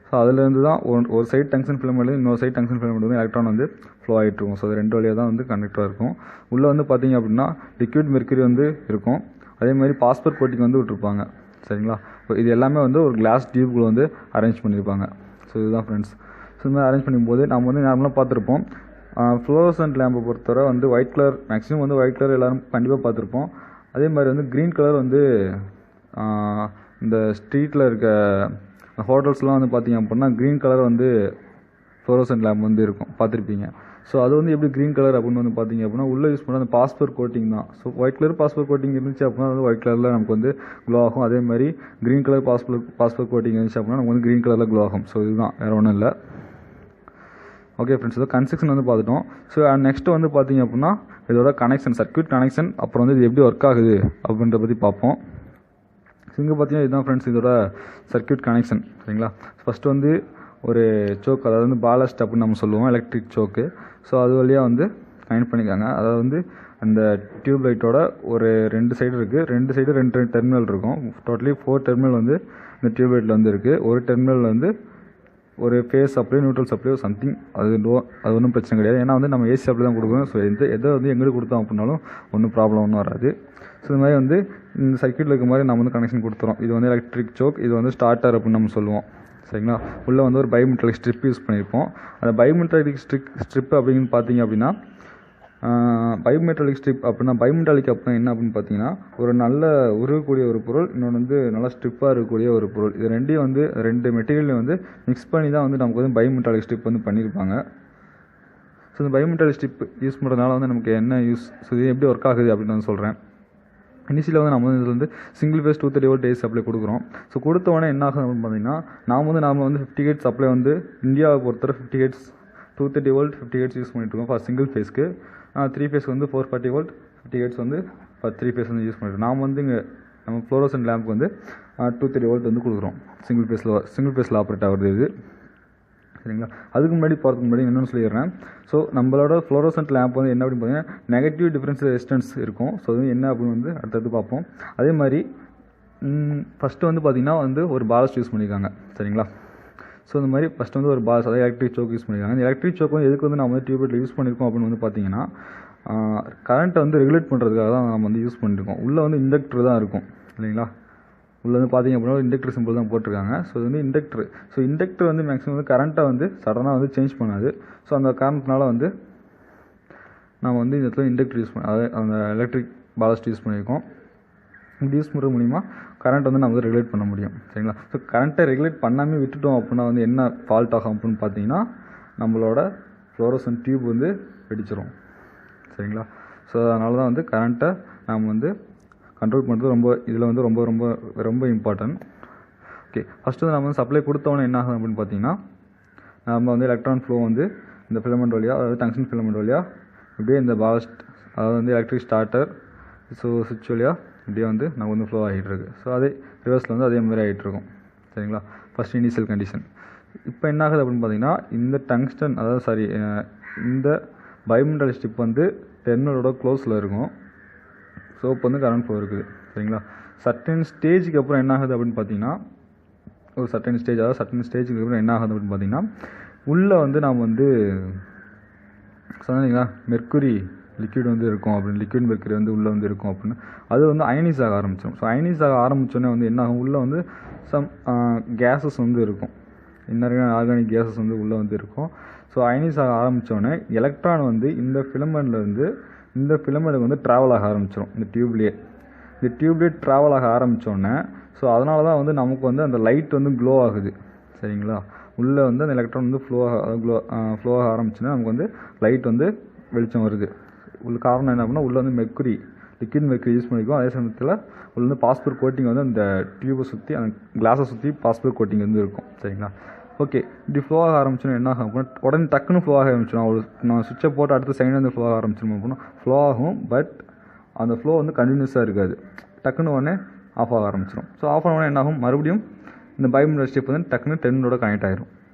ஸோ அதுலேருந்து தான் ஒரு சைடு டங்ஸ்டன் ஃபிலமெண்ட் இன்னொரு சைடு டங்ஸ்டன் ஃபிலமெண்ட் வந்து எலக்ட்ரான் வந்து ஃப்ளோ ஆகிட்டு இருக்கும். ஸோ அது ரெண்டு வழியாக தான் வந்து கண்டக்டராக இருக்கும். உள்ளே வந்து பார்த்தீங்க அப்படின்னா லிக்விட் மெர்க்குரி வந்து இருக்கும். அதே மாதிரி பாஸ்பர் கோட்டிங் வந்து விட்டுருப்பாங்க. சரிங்களா? இது எல்லாமே வந்து ஒரு கிளாஸ் டியூப்குள்ளே வந்து அரேஞ்ச் பண்ணியிருப்பாங்க. ஸோ இதுதான் ஃப்ரெண்ட்ஸ். ஸோ இந்த மாதிரி அரேஞ்ச் பண்ணும்போது நம்ம வந்து நார்மலாக பார்த்துருப்போம். ஃப்ளோரோசன்ட் லேம்பை பொறுத்தவரை வந்து ஒயிட் கலர் மேக்ஸிமம் வந்து ஒயிட் கலர் எல்லோரும் கண்டிப்பாக பார்த்துருப்போம். அதே மாதிரி வந்து க்ரீன் கலர் வந்து இந்த ஸ்ட்ரீட்டில் இருக்க ஹோட்டல்ஸ்லாம் வந்து பார்த்திங்க அப்படின்னா க்ரீன் கலர் வந்து ஃப்ளோரோசன்ட் லேம்ப் வந்து இருக்கும், பார்த்துருப்பீங்க. ஸோ அது வந்து எப்படி க்ரீன் கலர் அப்படின்னு வந்து பார்த்திங்க அப்படின்னா உள்ளே யூஸ் பண்ண அந்த பாஸ்பர் கோட்டிங் தான். So white colour phosphor coating இருந்துச்சு அப்படின்னா வந்து ஒயிட் கலரில் நமக்கு வந்து க்ளோ ஆகும். அதே மாதிரி க்ரீன் கலர் பாஸ்பர் கோட்டிங் இருந்துச்சு அப்படின்னா நமக்கு வந்து க்ரீன் கலரில் க்ளோ ஆகும். ஸோ இதுதான், வேறு ஒன்றும் இல்லை. ஓகே ஃப்ரெண்ட்ஸ், இதோ கன்ஸ்ட்ரக்ஷன் வந்து பார்த்துட்டோம். ஸோ நெக்ஸ்ட்டு வந்து பார்த்திங்க அப்படின்னா இதோட கனெக்ஷன், சர்க்யூட் கனெக்ஷன், அப்புறம் வந்து இது எப்படி ஒர்க் ஆகுது அப்படின்றத பற்றி பார்ப்போம். ஸோ இங்கே பார்த்தீங்கன்னா இதுதான் ஃப்ரெண்ட்ஸ் இதோட சர்க்யூட் கனெக்ஷன். சரிங்களா? ஃபஸ்ட்டு வந்து ஒரு சோக், அதாவது வந்து பாலஸ்ட் அப்படின்னு நம்ம சொல்லுவோம், எலக்ட்ரிக் சோக்கு. ஸோ அது வழியாக வந்து கனெக்ட் பண்ணிக்காங்க. அதாவது வந்து அந்த டியூப் லைட்டோட ஒரு 2 சைடு இருக்குது. 2 சைடு 2 டெர்மினல் இருக்கும். டோட்டலி 4 டெர்மினல் வந்து இந்த டியூப் லைட்டில் வந்து இருக்குது. ஒரு டெர்மினல் வந்து ஒரு face supply, neutral supply something, அது ஒன்றும் பிரச்சனை கிடையாது. ஏன்னா வந்து நம்ம ஏசி சப்ளை தான் கொடுக்குறோம். ஸோ எதை வந்து எங்களுக்கு கொடுத்தோம் அப்படின்னாலும் ஒன்றும் ப்ராப்ளம் ஒன்றும் வராது. ஸோ இது மாதிரி வந்து இந்த சர்க்யூட்டில் இருக்க மாதிரி நம்ம வந்து கனெக்ஷன் கொடுத்துறோம். இது வந்து எலக்ட்ரிக் சோக், இது வந்து ஸ்டார்டர் அப்படின்னு நம்ம சொல்லுவோம். சரிங்களா? உள்ளே வந்து ஒரு பைமெட்டாலிக் ஸ்ட்ரிப் யூஸ் பண்ணியிருப்போம். அந்த பைமெட்டாலிக் ஸ்ட்ரிப் அப்படின்னு பார்த்தீங்க அப்படின்னா பைமெட்டாலிக் ஸ்ட்ரிப் அப்படின்னா பைமெட்டாலிக் அப்படின்னா என்ன அப்படின்னு பார்த்தீங்கன்னா ஒரு நல்ல உருகக்கூடிய ஒரு பொருள், இன்னொன்று வந்து நல்லா ஸ்ட்ரிப்பாக இருக்கக்கூடிய ஒரு பொருள். இது ரெண்டையும் வந்து 2 மெட்டீரியலையும் வந்து மிக்ஸ் பண்ணி தான் வந்து நமக்கு வந்து பைமெட்டாலிக் ஸ்ட்ரிப் வந்து பண்ணியிருப்பாங்க. ஸோ இந்த பைமெட்டாலிக் ஸ்ட்ரிப் யூஸ் பண்ணுறதுனால வந்து நமக்கு என்ன யூஸ், ஸோ இது எப்படி ஒர்க் ஆகுது அப்படின்னு நான் சொல்கிறேன். இனிஷியலாக வந்து நம்ம வந்து இதில் வந்து single phase 230 volt AC supply கொடுக்குறோம். ஸோ கொடுத்த உடனே என்ன ஆகும் அப்படின்னு பார்த்தீங்கன்னா நாம வந்து 50 ஹெர்ட்ஸ் சப்ளை வந்து இந்தியாவை பொறுத்தவரை 50 ஹெர்ட்ஸ் 230 வோல்ட் 50 ஹெர்ட்ஸ் யூஸ் பண்ணிட்டுருக்கோம் ஃபார் சிங்கிள் ஃபேஸ்க்கு. 3 ஃபேஸ்க்கு வந்து 440 வோல்ட் 50 ஹெர்ட்ஸ் வந்து ஃபார் 3 ஃபேஸ் வந்து யூஸ் பண்ணிட்டுருக்கோம். நாம் வந்து இங்கே நம்ம ஃப்ளோரோசன்ட் லேம்புக்கு வந்து 230 வோல்ட் வந்து கொடுக்குறோம். சிங்கிள் ஃபேஸில் ஆப்ரேட் ஆகுறது இது. சரிங்களா? அதுக்கு போகிறதுக்கு முன்னாடி என்னென்னு சொல்லிடுறேன். ஸோ நம்மளோட ஃப்ளோரோசன்ட் லேம்ப் வந்து என்ன அப்படின்னு பார்த்தீங்கன்னா நெகட்டிவ் டிஃபரன்ஸ் ரெசிஸ்டன்ஸ் இருக்கும். ஸோ அது என்ன அப்படின்னு வந்து அடுத்தது பார்ப்போம். அதே மாதிரி ஃபஸ்ட்டு வந்து பார்த்திங்கன்னா வந்து ஒரு பாலஸ்ட் யூஸ் பண்ணியிருக்காங்க. சரிங்களா? ஸோ இந்த மாதிரி ஃபஸ்ட்டு வந்து ஒரு பால்ஸ், அதாவது எலக்ட்ரிக் சோக் யூஸ் பண்ணியிருக்காங்க. இந்த எலக்ட்ரிக் சோக் வந்து எதுக்கு வந்து நம்ம வந்து டியூப்லைட்டில் யூஸ் பண்ணியிருக்கோம் அப்படின்னு வந்து பார்த்தீங்கன்னா கரண்ட்டை வந்து ரெகுலேட் பண்ணுறதுக்காக தான் நம்ம வந்து யூஸ் பண்ணியிருக்கோம். உள்ளே வந்து இண்டக்டர் தான் இருக்கும் இல்லைங்களா? உள்ளே வந்து பார்த்திங்க அப்படின்னா இண்டக்டர் சிம்பிள் தான் போட்டிருக்காங்க. ஸோ இது வந்து இண்டக்டர். ஸோ இண்டக்டர் வந்து மேக்ஸிமம் வந்து கரண்ட்டை வந்து சடனாக வந்து சேஞ்ச் பண்ணாது. ஸோ அந்த காரணத்தினால வந்து நம்ம வந்து இந்த இடத்துல இண்டக்டர் யூஸ் பண்ணி, அதாவது அந்த எலக்ட்ரிக் பாலஸ்ட் யூஸ் பண்ணியிருக்கோம். இப்படி யூஸ் பண்ணுறது மூலிமா கரண்ட் வந்து நம்ம வந்து ரெகுலேட் பண்ண முடியும். சரிங்களா? ஸோ கரண்ட்டை ரெகுலேட் பண்ணாமல் விட்டுட்டோம் அப்படின்னா வந்து என்ன ஃபால்ட் ஆகும் அப்படின்னு பார்த்தீங்கன்னா நம்மளோட ஃப்ளோரோசன்ட் டியூப் வந்து வெடிச்சிரும். சரிங்களா? ஸோ அதனால தான் வந்து கரண்ட்டை நம்ம வந்து கண்ட்ரோல் பண்ணுறது இதில் வந்து ரொம்ப இம்பார்ட்டன்ட். ஓகே, ஃபஸ்ட்டு வந்து நம்ம வந்து சப்ளை கொடுத்தோன்னே என்ன ஆகும் அப்படின்னு பார்த்தீங்கன்னா நம்ம வந்து எலக்ட்ரான் ஃப்ளோ வந்து இந்த ஃபிலமெண்ட் வழியாக, அதாவது டங்ஸ்டன் ஃபிலமெண்ட் வழியாக இப்படியே இந்த பாலஸ்ட், அதாவது வந்து எலக்ட்ரிக் ஸ்டார்டர், ஸோ சுவிட்ச் வழியாக இப்படியே வந்து நம்ம வந்து ஃப்ளோ ஆகிட்டு இருக்குது. ஸோ அதே ரிவர்ஸில் வந்து அதே மாதிரி ஆகிட்டுருக்கும். சரிங்களா? First initial condition. இப்போ என்ன ஆகுது அப்படின்னு பார்த்தீங்கன்னா இந்த டங்ஸ்டன், அதாவது இந்த பைமெட்டாலிக் ஸ்ட்ரிப் வந்து டெர்மினலோட க்ளோஸில் இருக்கும். ஸோ இப்போ வந்து கரண்ட் ஃப்ளோ இருக்குது. சரிங்களா? சர்டன் ஸ்டேஜுக்கு அப்புறம் என்ன ஆகுது அப்படின்னு பார்த்தீங்கன்னா ஒரு சர்டன் ஸ்டேஜுக்கு அப்புறம் என்ன ஆகுது அப்படின்னு பார்த்தீங்கன்னா உள்ளே வந்து நாம் வந்து சொன்னீங்களா மெர்க்குரி லிக்விட் வந்து இருக்கும் அப்படின்னு, லிக்விட் மெர்க்குரி வந்து உள்ளே வந்து இருக்கும் அப்படின்னு, அது வந்து அயனைஸ் ஆக ஆரம்பிச்சிடும். ஸோ அயனைஸ் ஆக ஆரம்பித்தோடனே வந்து என்ன ஆகும், உள்ளே வந்து சம் கேஸஸ் வந்து இருக்கும், இன்னொரு ஆர்கானிக் கேஸஸ் வந்து உள்ளே வந்து இருக்கும். ஸோ அயனைஸ் ஆக ஆரம்பித்தோடனே எலக்ட்ரான் வந்து இந்த ஃபிலமெண்ட்லேருந்து இந்த ஃபிலமெண்ட்டுக்கு வந்து ட்ராவல் ஆக ஆரம்பிச்சிடும். இந்த டியூப்லேயே ட்ராவல் ஆக ஆரம்பித்தோடனே ஸோ அதனால தான் வந்து நமக்கு வந்து அந்த லைட் வந்து க்ளோ ஆகுது. சரிங்களா, உள்ளே வந்து அந்த எலக்ட்ரான் வந்து ஃப்ளோ ஆக ஆரம்பிச்சுன்னா நமக்கு வந்து லைட் வந்து வெளிச்சம் வருது. உள்ள காரணம் என்ன அப்படின்னா, உள்ளே வந்து மெர்க்குரி, லிக்விட் மெர்க்குரி யூஸ் பண்ணிக்கும். அதே சமயத்தில் உள்ள வந்து பாஸ்பர் கோட்டிங் வந்து அந்த டியூபை சுற்றி, அந்த கிளாஸை சுற்றி பாஸ்பர் கோட்டிங் வந்து இருக்கும். சரிங்களா, ஓகே. இப்படி ஃப்ளோ ஆக ஆரம்பிச்சோன்னா என்ன ஆகும் அப்படின்னா, உடனே டக்குன்னு ஃப்ளோ ஆக ஆரம்பிச்சிடும். நான் சுவிட்சை போட்டு அடுத்த செகண்ட் வந்து ஃப்ளோ ஆக ஆரம்பிச்சிடும் அப்படின்னா ஃப்ளோ ஆகும். பட் அந்த ஃப்ளோ வந்து கண்டினியூஸாக இருக்காது, டக்குன்னு உடனே ஆஃப் ஆக ஆரம்பிச்சிடும். ஸோ ஆஃப் ஆனோடனே என்ன ஆகும், மறுபடியும் இந்த பைமிட்டர் ஸ்டெப் வந்து டக்குன்னு டென்னோட கனெக்ட் ஆயிரும்.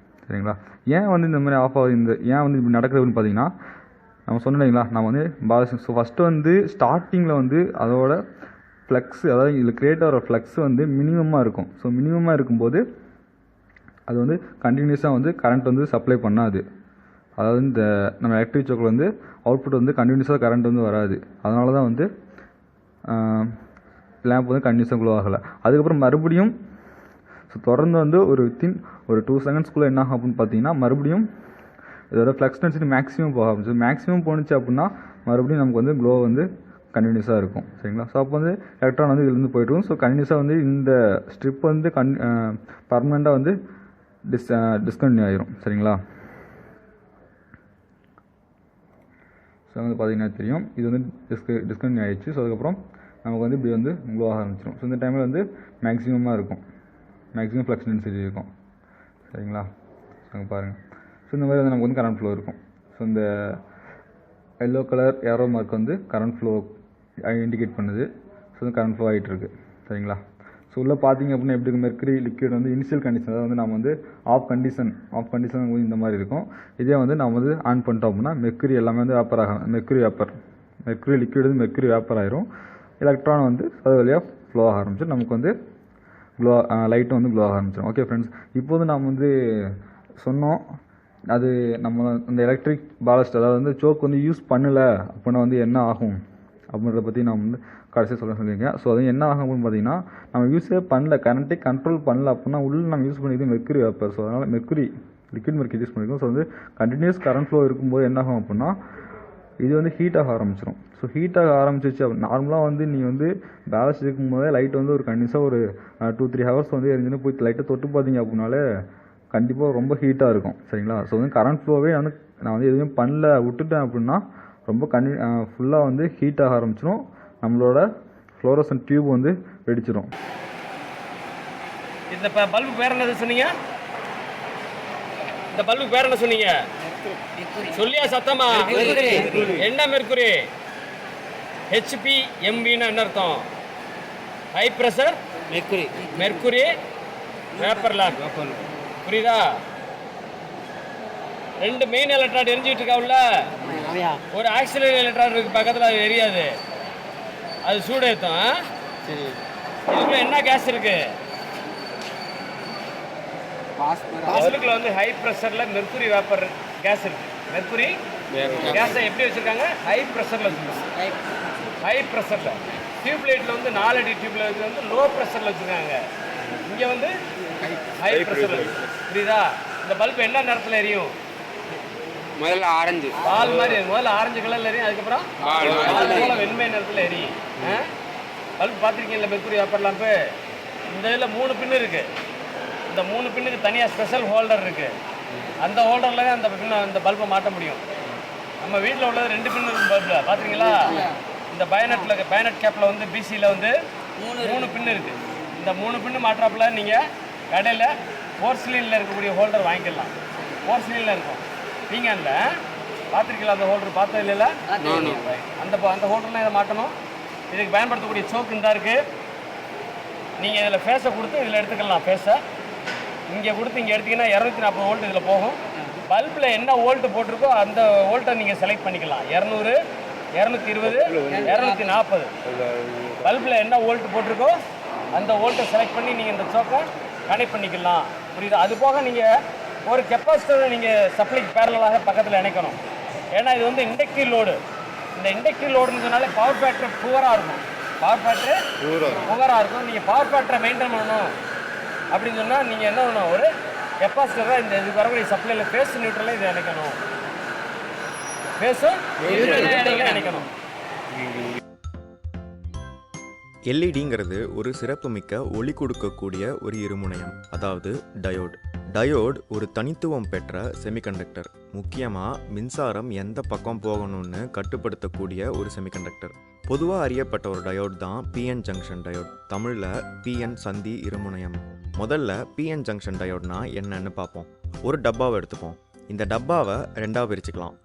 சரிங்களா, ஏன் வந்து இந்த மாதிரி ஆஃப் ஆகுது, ஏன் வந்து இப்படி நடக்குதுன்னு பார்த்தீங்கன்னா, நம்ம சொன்னீங்களா, நம்ம வந்து ஸோ ஃபஸ்ட்டு வந்து ஸ்டார்டிங்கில் வந்து அதோட ஃப்ளக்ஸ், அதாவது இதில் கிரியேட் ஆகிற ஃப்ளக்ஸ் வந்து மினிமமாக இருக்கும். ஸோ மினிமமாக இருக்கும்போது அது வந்து கண்டினியூஸாக வந்து கரண்ட் வந்து சப்ளை பண்ணாது. அதாவது இந்த நம்ம எலக்ட்ரிக் சோக்கில் வந்து அவுட்புட் வந்து கண்டினியூஸாக கரண்ட் வந்து வராது. அதனால தான் வந்து லேம்ப் வந்து கண்டினியூஸாக க்ளோ ஆகலை. அதுக்கப்புறம் மறுபடியும் ஸோ தொடர்ந்து வந்து ஒரு 2 செகண்ட்ஸ்குள்ளே என்ன ஆகும் அப்படின்னு பார்த்தீங்கன்னா, மறுபடியும் இதோட ஃப்ளக்ஸ் டென்சிட்டி மேக்ஸிமம் போக ஆரம்பிச்சு. மேக்ஸிமம் போணுச்சு அப்படின்னா மறுபடியும் நமக்கு வந்து க்ளோ வந்து கண்டினியூஸாக இருக்கும். சரிங்களா, ஸோ அப்போ வந்து எலக்ட்ரான் வந்து இதுலேருந்து போய்ட்டு ஸோ கண்டினியூஸாக வந்து இந்த ஸ்ட்ரிப் வந்து பர்மனெண்ட்டாக வந்து டிஸ்கண்டினியூ ஆயிரும். சரிங்களா, ஸோ வந்து பார்த்தீங்கன்னா தெரியும், இது வந்து டிஸ்கண்டினியூ ஆயிடுச்சு. ஸோ அதுக்கப்புறம் நமக்கு வந்து இப்படி வந்து க்ளோ ஆக ஆரம்பிச்சிடும். ஸோ இந்த டைமில் வந்து மேக்ஸிமமாக இருக்கும், மேக்ஸிமம் ஃப்ளக்ஸ் டென்சிட்டி இருக்கும். சரிங்களா, ஸோ பாருங்கள். ஸோ இந்த மாதிரி வந்து நமக்கு வந்து கரண்ட் ஃப்ளோ இருக்கும். ஸோ இந்த எல்லோ கலர் ஏரோ மார்க் வந்து கரண்ட் ஃப்ளோ இண்டிகேட் பண்ணுது. ஸோ வந்து கரண்ட் ஃப்ளோ ஆகிட்டு இருக்கு. சரிங்களா, ஸோ உள்ளே பார்த்தீங்க அப்படின்னா எப்படி இருக்கும், மெர்க்குரி லிக்விட் வந்து இனிஷியல் கண்டிஷன், அதாவது வந்து நம்ம வந்து ஆஃப் கண்டிஷன் வந்து இந்த மாதிரி இருக்கும். இதே வந்து நம்ம வந்து ஆன் பண்ணிட்டோம் அப்படின்னா மெர்க்குரி எல்லாமே வந்து வேப்பர் ஆகும். மெர்க்குரி லிக்விட் வந்து மெர்க்குரி வேப்பர் ஆயிரும். எலக்ட்ரான் வந்து அது வழியாக ஃப்ளோ ஆக ஆரம்பிச்சு நமக்கு வந்து லைட்டும் வந்து க்ளோ ஆக ஆரம்பிச்சிடும். ஓகே ஃப்ரெண்ட்ஸ், இப்போது நம்ம வந்து சொன்னோம், அது நம்ம அந்த எலக்ட்ரிக் பாலஸ்ட், அதாவது வந்து சோக் வந்து யூஸ் பண்ணலை அப்படின்னா வந்து என்ன ஆகும் அப்படின்றத பற்றி நான் வந்து கடைசியாக சொல்லியிருக்கேன். ஸோ அது என்ன ஆகும் அப்படின்னு பார்த்தீங்கன்னா, நம்ம யூஸே பண்ணல, கரண்ட்டே கண்ட்ரோல் பண்ணல அப்படின்னா உள்ளே நம்ம யூஸ் பண்ணிக்கிறது மெர்க்குரி வேப்பர். ஸோ அதனால் லிக்விட் மெர்க்குரி யூஸ் பண்ணியிருக்கோம். ஸோ வந்து கண்டினியூஸ் கரண்ட் ஃப்ளோ இருக்கும்போது என்ன ஆகும் அப்படின்னா, இது வந்து ஹீட் ஆக ஆரம்பிச்சிடும். ஸோ ஹீட் ஆக ஆரம்பிச்சிச்சு அப்படி நார்மலாக வந்து நீங்கள் வந்து பேலன்ஸ் இருக்கும்போதே லைட் வந்து ஒரு கண்டினியூஸாக ஒரு 2-3 ஹவர்ஸ் வந்து எரிஞ்சுன்னு போய் லைட்டை தொட்டு பார்த்தீங்க அப்படின்னாலே கண்டிப்பாக ரொம்ப ஹீட்டாக இருக்கும். சரிங்களா, ஸோ வந்து கரண்ட் ஃப்ளோவே வந்து நான் வந்து எதுவுமே பண்ணல விட்டுட்டேன் அப்படின்னா ரொம்ப ஃபுல்லாக வந்து ஹீட் ஆக ஆரம்பிச்சிடும். நம்மளோட ஃப்ளோரசன்ட் டியூப் வந்து வெடிச்சிடும். இந்த பல்பு பேர் என்னது சொன்னீங்க? இந்த பல்பு பேர் என்ன சொன்னீங்க? சொல்லியா சத்தமா? என்ன மெர்க்குரி? HPMV என்ன அர்த்தம்? High pressure mercury vapour lamp. புரியுதா? 2 மெயின் எலக்ட்ரான் எரிஞ்சிட்டு இருக்காவுல்ல, ஒரு ஆக்சிலரி எலக்ட்ரான் இருக்கு பக்கத்தில், அது எரியாது, அது சூடேற்றும். இதுக்குள்ள என்ன கேஸ் இருக்கு? அதுக்குள்ள வந்து ஹை ப்ரெஷர்ல மெர்க்குரி வேப்பர் கேஸ் இருக்கு. மெர்க்குரி கேஸை எப்படி வச்சிருக்காங்க? ஹை ப்ரெஷர்ல வச்சிருக்காங்க. ஹை ப்ரெஷர்ல டியூப்லைட்ல வந்து 4 அடி டியூப்லைட் வந்து லோ ப்ரெஷர்ல வச்சிருக்காங்க. இங்க வந்து ஹை ப்ரெஷர்ல. புரியுதா? இந்த பல்ப் என்ன நேரத்தில் எரியும்? முதல்ல ஆரஞ்சு பால் மாதிரி, முதல்ல ஆரஞ்சு கலர்ல எரியும், அதுக்கப்புறம் பால் போல வெண்மை நேரத்தில் எரியும். பல்ப் பார்த்துருக்கீங்களா மெர்க்குரி வேப்பர் லேம்பு? இந்த இதில் 3 பின்னு இருக்குது. இந்த 3 பின்னுக்கு தனியாக ஸ்பெஷல் ஹோல்டர் இருக்குது. அந்த ஹோல்டரில் அந்த அந்த பல்பை மாட்ட முடியும். நம்ம வீட்டில் உள்ளது 2 பின்னு இருக்கும் பல்பில், பார்த்துருக்கீங்களா? இந்த பயனட் கேப்பில் வந்து பிசியில் வந்து 3 பின்னு இருக்குது. இந்த 3 பின்னு மாற்றாப்புல நீங்கள் கடையில் போர்சிலினில் இருக்கக்கூடிய ஹோல்டர் வாங்கிக்கலாம். போர்சிலினில் இருக்கும். நீங்கள் அந்த பார்த்துருக்கீங்களா? அந்த ஹோல்டர் பார்த்தது இல்லைல்ல? அந்த ஹோல்டர்லாம் இதை மாட்டணும். இதுக்கு பயன்படுத்தக்கூடிய சோக்கு இந்த இருக்குது. நீங்கள் இதில் ஃபேஸை கொடுத்து இதில் எடுத்துக்கலாம். ஃபேஸை இங்கே கொடுத்து இங்கே எடுத்திங்கன்னா 240 வோல்ட் இதில் போகும். பல்பில் என்ன வோல்ட்டு போட்டிருக்கோ அந்த வோல்ட்டை நீங்கள் செலக்ட் பண்ணிக்கலாம். 200, 220, 240. பல்பில் என்ன வோல்ட் போட்டிருக்கோ அந்த வோல்ட்டை செலக்ட் பண்ணி நீங்கள் இந்த சோக்கை கனெக்ட் பண்ணிக்கலாம். புரியுது? அது போக நீங்கள் ஒரு கெப்பாசிட்டரை நீங்கள் சப்ளைக்கு பேரலாக பக்கத்தில் இணைக்கணும். ஏன்னா இது வந்து இண்டக்டிவ் லோடு. இந்த இண்டக்டிவ் லோடுன்னு சொன்னாலே பவர் ஃபேக்டர் புவராக இருக்கும். பவர் ஃபேக்டர் புவராக இருக்கும். நீங்கள் பவர் ஃபேக்டரை மெயின்டைன் பண்ணணும் அப்படின்னு சொன்னால் நீங்கள் என்ன பண்ணணும், ஒரு கெப்பாசிட்டராக இந்த இதுக்கு வரக்கூடிய சப்ளையில் ஃபேஸ் நியூட்ரலாக இதை இணைக்கணும். ஃபேஸும் இணைக்கணும். எல்இடிங்கிறது ஒரு சிறப்புமிக்க ஒளி கொடுக்கக்கூடிய ஒரு இருமுனையம், அதாவது டயோட். டயோட் ஒரு தனித்துவம் பெற்ற செமிகண்டக்டர். முக்கியமாக மின்சாரம் எந்த பக்கம் போகணும்னு கட்டுப்படுத்தக்கூடிய ஒரு செமிகண்டக்டர். பொதுவாக அறியப்பட்ட ஒரு டயோட் தான் பிஎன் ஜங்ஷன் டயோட், தமிழில் பிஎன் சந்தி இருமுனையம். முதல்ல பிஎன் ஜங்ஷன் டயோட்னா என்னன்னு பார்ப்போம். ஒரு டப்பாவை எடுத்துப்போம். இந்த டப்பாவை ரெண்டாக பிரிச்சுக்கலாம்.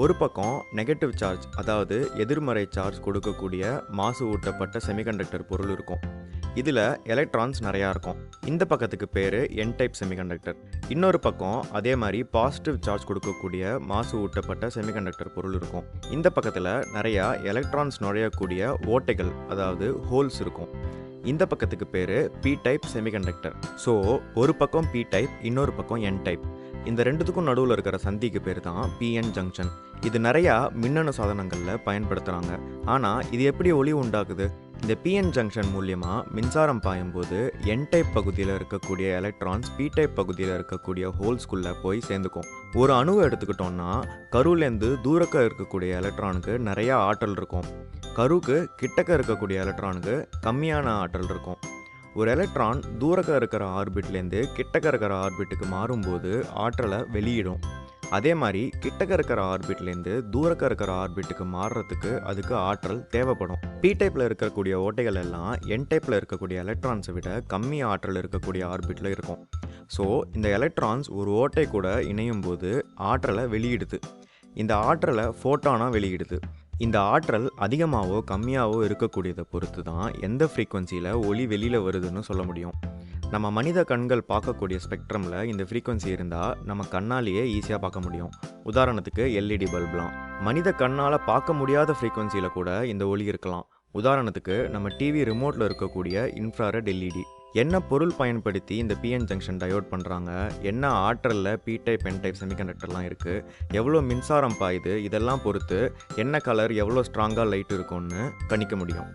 ஒரு பக்கம் நெகட்டிவ் சார்ஜ், அதாவது எதிர்மறை சார்ஜ் கொடுக்கக்கூடிய மாசு ஊட்டப்பட்ட செமிகண்டக்டர் பொருள் இருக்கும். இதில் எலக்ட்ரான்ஸ் நிறையா இருக்கும். இந்த பக்கத்துக்கு பேர் என் டைப் செமிகண்டக்டர். இன்னொரு பக்கம் அதே மாதிரி பாசிட்டிவ் சார்ஜ் கொடுக்கக்கூடிய மாசு ஊட்டப்பட்ட செமிகண்டக்டர் பொருள் இருக்கும். இந்த பக்கத்தில் நிறையா எலக்ட்ரான்ஸ் நுழையக்கூடிய ஓட்டைகள், அதாவது ஹோல்ஸ் இருக்கும். இந்த பக்கத்துக்கு பேர் பி டைப் செமிகண்டக்டர். ஸோ ஒரு பக்கம் பி டைப், இன்னொரு பக்கம் என் டைப். இந்த ரெண்டுத்துக்கும் நடுவில் இருக்கிற சந்திக்கு பேர் தான் பிஎன் ஜங்ஷன். இது நிறையா மின்னணு சாதனங்களில் பயன்படுத்துகிறாங்க. ஆனால் இது எப்படி ஒளி உண்டாக்குது? இந்த பிஎன் ஜங்ஷன் மூலியமாக மின்சாரம் பாயும்போது என் டைப் பகுதியில் இருக்கக்கூடிய எலக்ட்ரான்ஸ் பி டைப் பகுதியில் இருக்கக்கூடிய ஹோல்ஸ்குள்ளே போய் சேர்ந்துக்கும். ஒரு அணுவை எடுத்துக்கிட்டோம்னா கருவிலேருந்து தூரக்க இருக்கக்கூடிய எலக்ட்ரானுக்கு நிறையா ஆற்றல் இருக்கும். கருவுக்கு கிட்டக்க இருக்கக்கூடிய எலக்ட்ரானுக்கு கம்மியான ஆற்றல் இருக்கும். ஒரு எலக்ட்ரான் தூரக்க இருக்கிற ஆர்பிட்லேருந்து கிட்டக்க இருக்கிற ஆர்பிட்டுக்கு மாறும்போது ஆற்றலை வெளியிடும். அதே மாதிரி கிட்டக்க இருக்கிற ஆர்பிட்லேருந்து தூரக்க இருக்கிற ஆர்பிட்டுக்கு மாறுறதுக்கு அதுக்கு ஆற்றல் தேவைப்படும். பி டைப்பில் இருக்கக்கூடிய ஓட்டைகள் எல்லாம் என் டைப்பில் இருக்கக்கூடிய எலக்ட்ரான்ஸை விட கம்மி ஆற்றல் இருக்கக்கூடிய ஆர்பிட்டில் இருக்கும். ஸோ இந்த எலக்ட்ரான்ஸ் ஒரு ஓட்டை கூட இணையும் போது ஆற்றலை வெளியிடுது. இந்த ஆற்றலை ஃபோட்டானாக வெளியிடுது. இந்த ஆற்றல் அதிகமாகவோ கம்மியாகவோ இருக்கக்கூடியதை பொறுத்து தான் எந்த ஃப்ரீக்வன்சியில் ஒளி வெளியில் வருதுன்னு சொல்ல முடியும். நம்ம மனித கண்கள் பார்க்கக்கூடிய ஸ்பெக்ட்ரமில் இந்த ஃப்ரீக்வன்சி இருந்தால் நம்ம கண்ணாலேயே ஈஸியாக பார்க்க முடியும். உதாரணத்துக்கு எல்இடி பல்ப்லாம். மனித கண்ணால் பார்க்க முடியாத ஃப்ரீக்வன்சியில் கூட இந்த ஒளி இருக்கலாம். உதாரணத்துக்கு நம்ம டிவி ரிமோட்டில் இருக்கக்கூடிய இன்ஃப்ராரெட் எல்இடி. என்ன பொருள் பயன்படுத்தி இந்த பிஎன் ஜங்ஷன் டயோட் பண்ணுறாங்க, என்ன ஆற்றலில் பி டைப் என் டைப் செமிகண்டக்டர்லாம் இருக்குது, எவ்வளோ மின்சாரம் பாயுது, இதெல்லாம் பொறுத்து என்ன கலர் எவ்வளோ ஸ்ட்ராங்காக லைட் இருக்கும்னு கணிக்க முடியும்.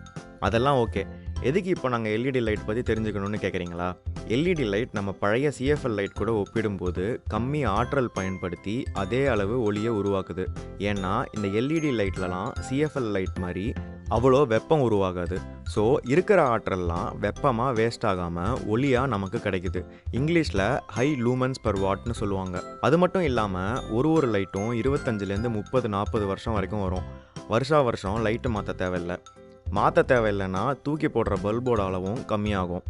அதெல்லாம் ஓகே. எதுக்கு இப்போ நாங்கள் எல்இடி லைட் பற்றி தெரிஞ்சுக்கணும்னு கேட்குறீங்களா? எல்இடி லைட் நம்ம பழைய சிஎஃப்எல் லைட் கூட ஒப்பிடும்போது கம்மி ஆற்றல் பயன்படுத்தி அதே அளவு ஒளியை உருவாக்குது. ஏன்னா இந்த எல்இடி லைட்லலாம் சிஎஃப்எல் லைட் மாதிரி அவ்வளோ வெப்பம் உருவாகாது. ஸோ இருக்கிற ஆற்றல்லாம் வெப்பமாக வேஸ்ட் ஆகாமல் ஒளியாக நமக்கு கிடைக்குது. இங்கிலீஷில் ஹை லூமன்ஸ் பர் வாட்னு சொல்லுவாங்க. அது மட்டும் இல்லாமல் ஒரு லைட்டும் 25லேருந்து 30-40 வருஷம் வரைக்கும் வரும். வருஷம் லைட்டு மாற்ற தேவையில்லை. மாற்ற தேவையில்லைன்னா தூக்கி போடுற பல்போட அளவும் கம்மியாகும்.